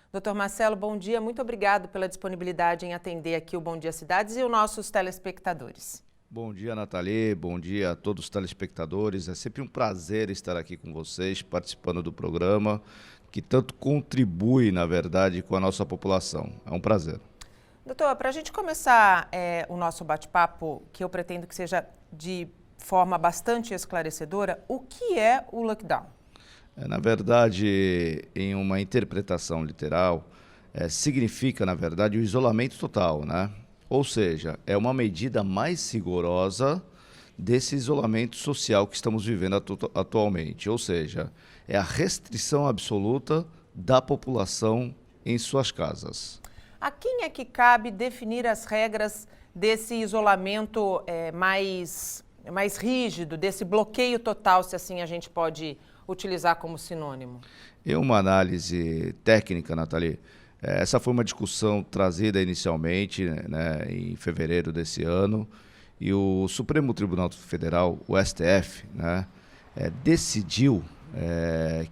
Doutor Marcelo, bom dia. Muito obrigado pela disponibilidade em atender aqui o Bom Dia Cidades e os nossos telespectadores. Bom dia, Nathalie. Bom dia a todos os telespectadores. É sempre um prazer estar aqui com vocês, participando do programa, que tanto contribui, na verdade, com a nossa população. É um prazer. Doutor, para a gente começar o nosso bate-papo, que eu pretendo que seja de forma bastante esclarecedora, o que é o lockdown? Na verdade, em uma interpretação literal, significa, na verdade, o isolamento total, né? Ou seja, é uma medida mais rigorosa desse isolamento social que estamos vivendo atualmente. Ou seja, é a restrição absoluta da população em suas casas. A quem é que cabe definir as regras desse isolamento mais rígido, desse bloqueio total, se assim a gente pode utilizar como sinônimo? Em uma análise técnica, Nathalie, essa foi uma discussão trazida inicialmente, né, em fevereiro desse ano, e o Supremo Tribunal Federal, o STF, né, decidiu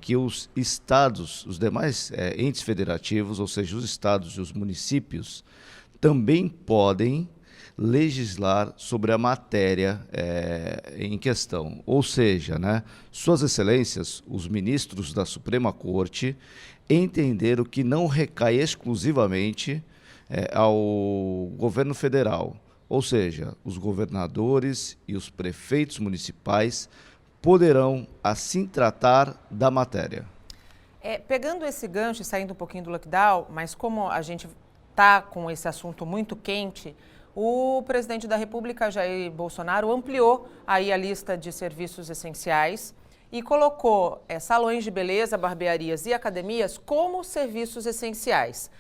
que os estados, os demais entes federativos, ou seja, os estados e os municípios, também podem legislar sobre a matéria em questão. Ou seja, né, Suas Excelências, os ministros da Suprema Corte, entenderam que não recai exclusivamente ao governo federal. Ou seja, os governadores e os prefeitos municipais poderão assim tratar da matéria. Pegando esse gancho e saindo um pouquinho do lockdown, mas como a gente está com esse assunto muito quente, o presidente da República, Jair Bolsonaro, ampliou aí a lista de serviços essenciais e colocou salões de beleza, barbearias e academias como serviços essenciais.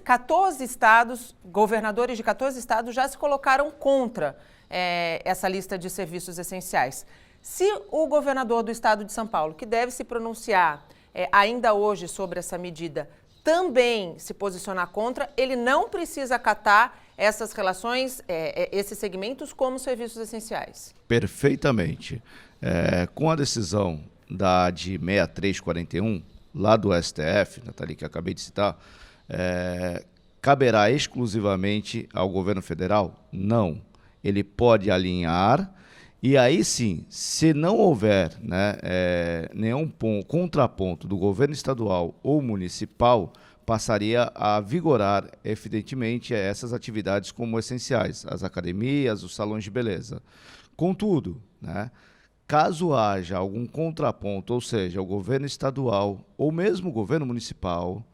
14 estados, governadores de 14 estados já se colocaram contra essa lista de serviços essenciais. Se o governador do estado de São Paulo, que deve se pronunciar ainda hoje sobre essa medida, também se posicionar contra, ele não precisa acatar essas relações, esses segmentos como serviços essenciais. Perfeitamente. Com a decisão da AD 6341, lá do STF, Nathalie, que eu acabei de citar, caberá exclusivamente ao governo federal? Não. Ele pode alinhar. E aí sim, se não houver, né, nenhum contraponto do governo estadual ou municipal, passaria a vigorar, evidentemente, essas atividades como essenciais, as academias, os salões de beleza. Contudo, né, caso haja algum contraponto, ou seja, o governo estadual ou mesmo o governo municipal,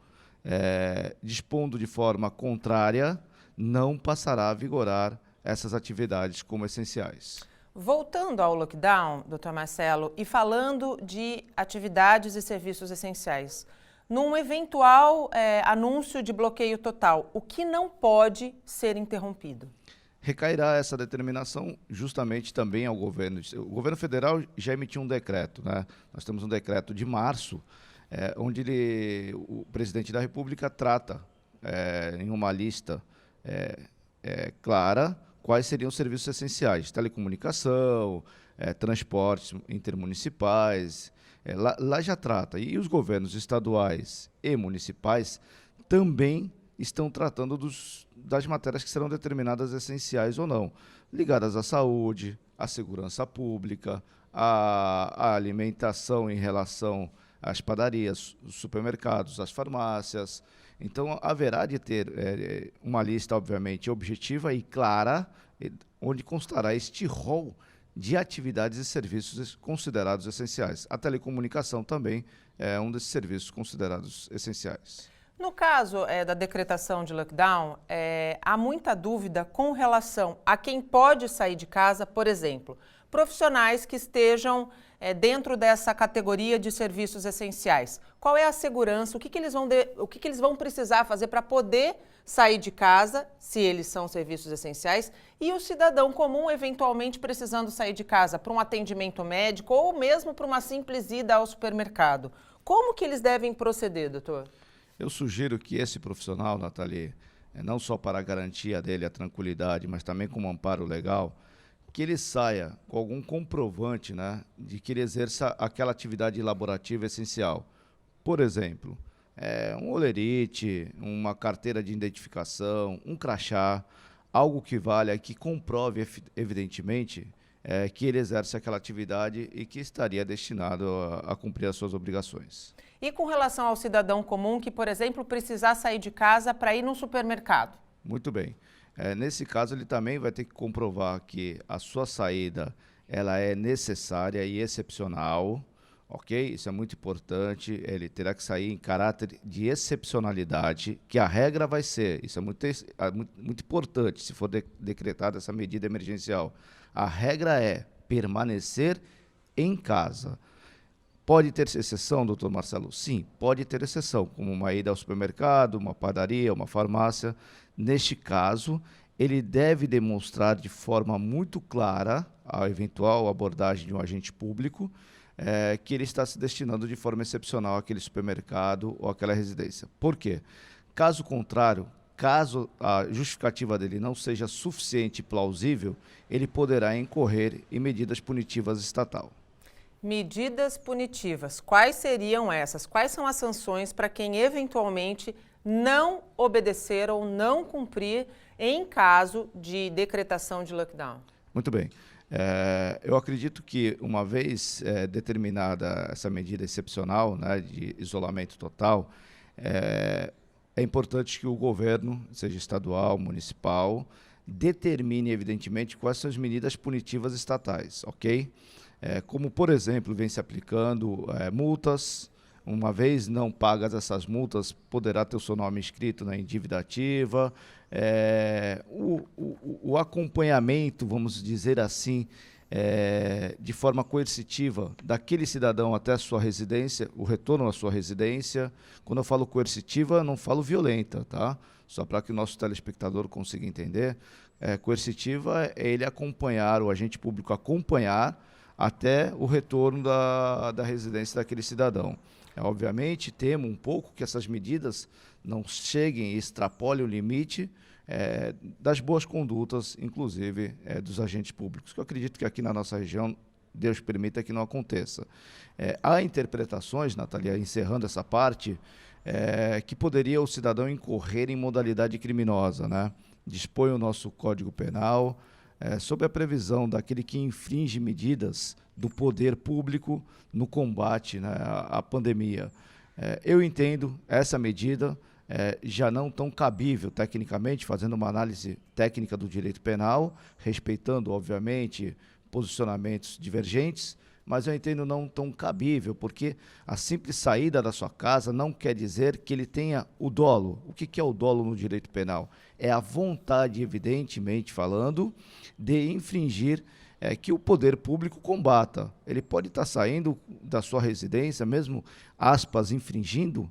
dispondo de forma contrária, não passará a vigorar essas atividades como essenciais. Voltando ao lockdown, doutor Marcelo, e falando de atividades e serviços essenciais, num eventual anúncio de bloqueio total, o que não pode ser interrompido? Recairá essa determinação justamente também ao governo. O governo federal já emitiu um decreto, né? Nós temos um decreto de março, onde o presidente da República trata em uma lista clara quais seriam os serviços essenciais: telecomunicação, transportes intermunicipais. Lá já trata. E os governos estaduais e municipais também estão tratando das matérias que serão determinadas essenciais ou não, ligadas à saúde, à segurança pública, à alimentação em relação às padarias, os supermercados, às farmácias. Então, haverá de ter uma lista, obviamente, objetiva e clara, onde constará este rol de atividades e serviços considerados essenciais. A telecomunicação também é um desses serviços considerados essenciais. No caso da decretação de lockdown, há muita dúvida com relação a quem pode sair de casa, por exemplo, profissionais que estejam dentro dessa categoria de serviços essenciais. Qual é a segurança? O que eles vão precisar fazer para poder sair de casa, se eles são serviços essenciais, e o cidadão comum eventualmente precisando sair de casa para um atendimento médico ou mesmo para uma simples ida ao supermercado. Como que eles devem proceder, doutor? Eu sugiro que esse profissional, Nathalie, não só para a garantia dele, a tranquilidade, mas também como amparo legal, que ele saia com algum comprovante, né, de que ele exerça aquela atividade laborativa essencial. Por exemplo, um holerite, uma carteira de identificação, um crachá, algo que valha, que comprove evidentemente que ele exerce aquela atividade e que estaria destinado a cumprir as suas obrigações. E com relação ao cidadão comum que, por exemplo, precisar sair de casa para ir no supermercado? Muito bem. Nesse caso, ele também vai ter que comprovar que a sua saída ela é necessária e excepcional, ok? Isso é muito importante. Ele terá que sair em caráter de excepcionalidade, que a regra vai ser, isso é muito importante, se for decretada essa medida emergencial. A regra é permanecer em casa. Pode ter exceção, doutor Marcelo? Sim, pode ter exceção, como uma ida ao supermercado, uma padaria, uma farmácia. Neste caso, ele deve demonstrar de forma muito clara a eventual abordagem de um agente público que ele está se destinando de forma excepcional àquele supermercado ou àquela residência. Por quê? Caso contrário, caso a justificativa dele não seja suficiente e plausível, ele poderá incorrer em medidas punitivas estatal. Medidas punitivas. Quais seriam essas? Quais são as sanções para quem eventualmente não obedecer ou não cumprir em caso de decretação de lockdown? Muito bem. Eu acredito que, uma vez determinada essa medida excepcional, né, de isolamento total, é importante que o governo, seja estadual, municipal, determine, evidentemente, quais são as medidas punitivas estatais, ok? Como, por exemplo, vem se aplicando multas. Uma vez não pagas essas multas, poderá ter o seu nome inscrito na dívida ativa. O acompanhamento, vamos dizer assim, de forma coercitiva daquele cidadão até a sua residência, o retorno à sua residência. Quando eu falo coercitiva, não falo violenta, tá? Só para que o nosso telespectador consiga entender. Coercitiva é ele acompanhar, o agente público acompanhar até o retorno da residência daquele cidadão. Obviamente, temo um pouco que essas medidas não cheguem e extrapolem o limite das boas condutas, inclusive dos agentes públicos, que eu acredito que aqui na nossa região, Deus permita que não aconteça. Há interpretações, Natalia, encerrando essa parte, que poderia o cidadão incorrer em modalidade criminosa, né? Dispõe o nosso Código Penal, sob a previsão daquele que infringe medidas do poder público no combate, né, à pandemia. Eu entendo essa medida já não tão cabível tecnicamente, fazendo uma análise técnica do direito penal, respeitando, obviamente, posicionamentos divergentes, mas eu entendo não tão cabível, porque a simples saída da sua casa não quer dizer que ele tenha o dolo. O que é o dolo no direito penal? É a vontade, evidentemente falando, de infringir que o poder público combata. Ele pode estar saindo da sua residência, mesmo, aspas, infringindo,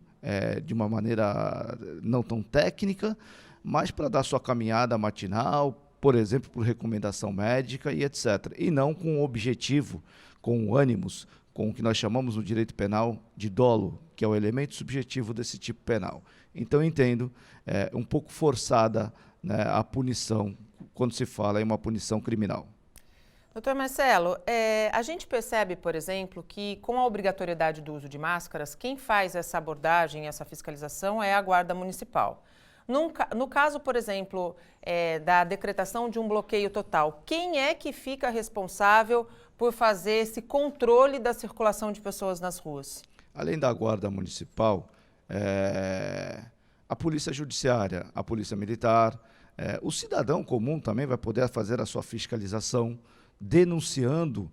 de uma maneira não tão técnica, mas para dar sua caminhada matinal, por exemplo, por recomendação médica e etc. E não com o objetivo, com ânimos, com o que nós chamamos no direito penal de dolo, que é o elemento subjetivo desse tipo penal. Então, eu entendo um pouco forçada, né, a punição, quando se fala em uma punição criminal. Doutor Marcelo, a gente percebe, por exemplo, que com a obrigatoriedade do uso de máscaras, quem faz essa abordagem, essa fiscalização é a Guarda Municipal. No caso, por exemplo, da decretação de um bloqueio total, quem é que fica responsável por fazer esse controle da circulação de pessoas nas ruas? Além da Guarda Municipal, a Polícia Judiciária, a Polícia Militar, o cidadão comum também vai poder fazer a sua fiscalização, denunciando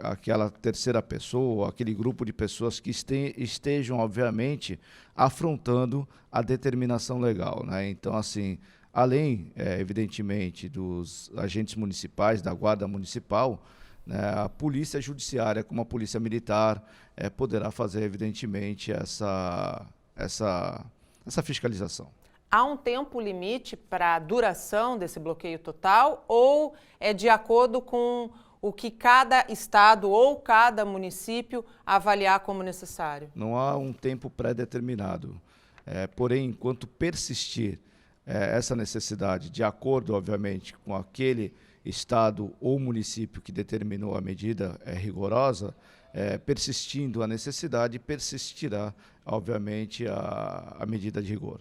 aquela terceira pessoa, aquele grupo de pessoas que estejam, obviamente, afrontando a determinação legal, né? Então, assim, além, evidentemente, dos agentes municipais, da Guarda Municipal, né, a Polícia Judiciária, como a Polícia Militar, poderá fazer, evidentemente, essa fiscalização. Há um tempo limite para a duração desse bloqueio total ou é de acordo com o que cada estado ou cada município avaliar como necessário? Não há um tempo pré-determinado. Porém, enquanto persistir essa necessidade, de acordo, obviamente, com aquele estado ou município que determinou a medida rigorosa, persistindo a necessidade, persistirá obviamente, a medida de rigor.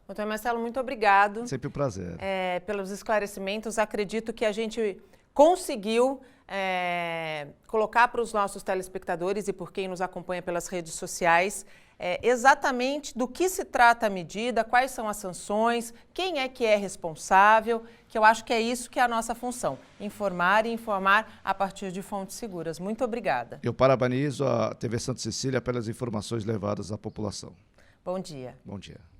Doutor Marcelo, muito obrigado. Sempre um prazer. Pelos esclarecimentos. Acredito que a gente conseguiu colocar para os nossos telespectadores e por quem nos acompanha pelas redes sociais exatamente do que se trata a medida, quais são as sanções, quem é que é responsável, que eu acho que é isso que é a nossa função, informar e informar a partir de fontes seguras. Muito obrigada. Eu parabenizo a TV Santa Cecília pelas informações levadas à população. Bom dia. Bom dia.